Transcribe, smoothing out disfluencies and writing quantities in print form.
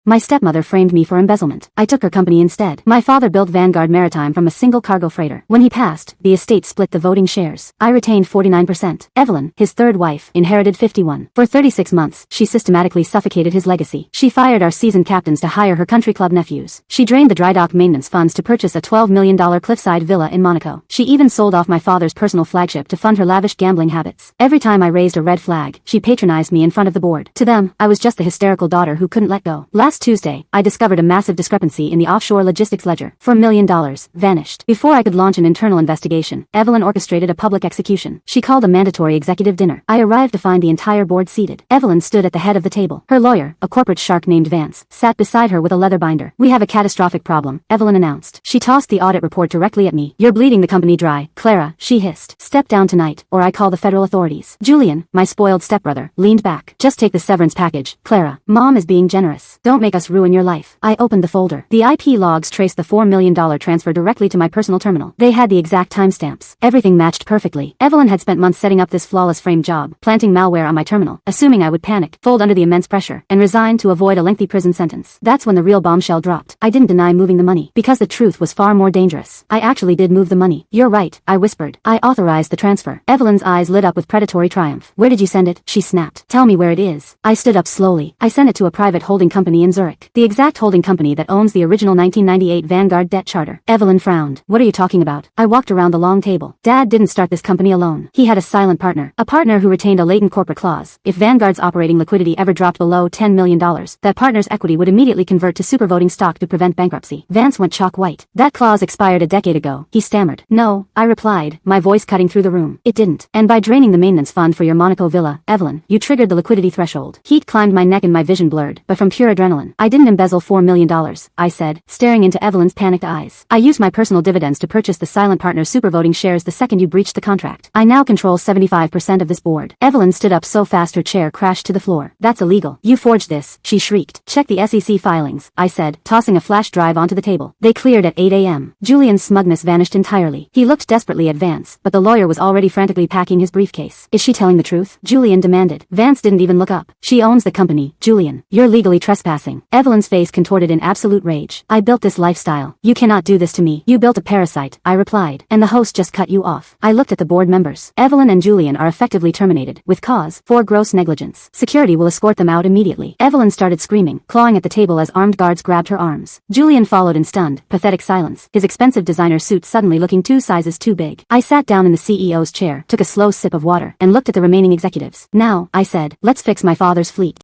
My stepmother framed me for embezzlement. I took her company instead. My father built Vanguard Maritime from a single cargo freighter. When he passed, the estate split the voting shares. I retained 49%. Evelyn, his third wife, inherited 51. For 36 months, she systematically suffocated his legacy. She fired our seasoned captains to hire her country club nephews. She drained the dry dock maintenance funds to purchase a $12 million cliffside villa in Monaco. She even sold off my father's personal flagship to fund her lavish gambling habits. Every time I raised a red flag, she patronized me in front of the board. To them, I was just the hysterical daughter who couldn't let go. Last Tuesday, I discovered a massive discrepancy in the offshore logistics ledger. $4 million vanished. Before I could launch an internal investigation, Evelyn orchestrated a public execution. She called a mandatory executive dinner. I arrived to find the entire board seated. Evelyn stood at the head of the table. Her lawyer, a corporate shark named Vance, sat beside her with a leather binder. "We have a catastrophic problem," Evelyn announced. She tossed the audit report directly at me. "You're bleeding the company dry, Clara," she hissed. "Step down tonight, or I call the federal authorities." Julian, my spoiled stepbrother, leaned back. "Just take the severance package, Clara. Mom is being generous. Don't make us ruin your life." I opened the folder. The IP logs traced the $4 million transfer directly to my personal terminal. They had the exact timestamps. Everything matched perfectly. Evelyn had spent months setting up this flawless frame job, planting malware on my terminal, assuming I would panic, fold under the immense pressure, and resign to avoid a lengthy prison sentence. That's when the real bombshell dropped. I didn't deny moving the money, because the truth was far more dangerous. I actually did move the money. "You're right," I whispered. "I authorized the transfer." Evelyn's eyes lit up with predatory triumph. "Where did you send it?" she snapped. "Tell me where it is." I stood up slowly. "I sent it to a private holding company in Zurich. The exact holding company that owns the original 1998 Vanguard debt charter." Evelyn frowned. "What are you talking about?" I walked around the long table. "Dad didn't start this company alone. He had a silent partner. A partner who retained a latent corporate clause. If Vanguard's operating liquidity ever dropped below $10 million, that partner's equity would immediately convert to supervoting stock to prevent bankruptcy." Vance went chalk white. "That clause expired a decade ago," he stammered. "No," I replied, my voice cutting through the room. "It didn't. And by draining the maintenance fund for your Monaco villa, Evelyn, you triggered the liquidity threshold." Heat climbed my neck and my vision blurred, but from pure adrenaline. "I didn't embezzle $4 million, I said, staring into Evelyn's panicked eyes. "I used my personal dividends to purchase the silent partner's supervoting shares the second you breached the contract. I now control 75% of this board." Evelyn stood up so fast her chair crashed to the floor. "That's illegal. You forged this," she shrieked. "Check the SEC filings," I said, tossing a flash drive onto the table. They cleared at 8 a.m. Julian's smugness vanished entirely. He looked desperately at Vance, but the lawyer was already frantically packing his briefcase. "Is she telling the truth?" Julian demanded. Vance didn't even look up. "She owns the company, Julian. You're legally trespassing." Evelyn's face contorted in absolute rage. "I built this lifestyle. You cannot do this to me." "You built a parasite," I replied, "and the host just cut you off." I looked at the board members. Evelyn and Julian are effectively terminated, with cause for gross negligence. Security will escort them out immediately. Evelyn started screaming, clawing at the table as armed guards grabbed her arms. Julian followed in stunned, pathetic silence, his expensive designer suit suddenly looking 2 sizes too big. I sat down in the CEO's chair, took a slow sip of water, and looked at the remaining executives. "Now," I said, "let's fix my father's fleet."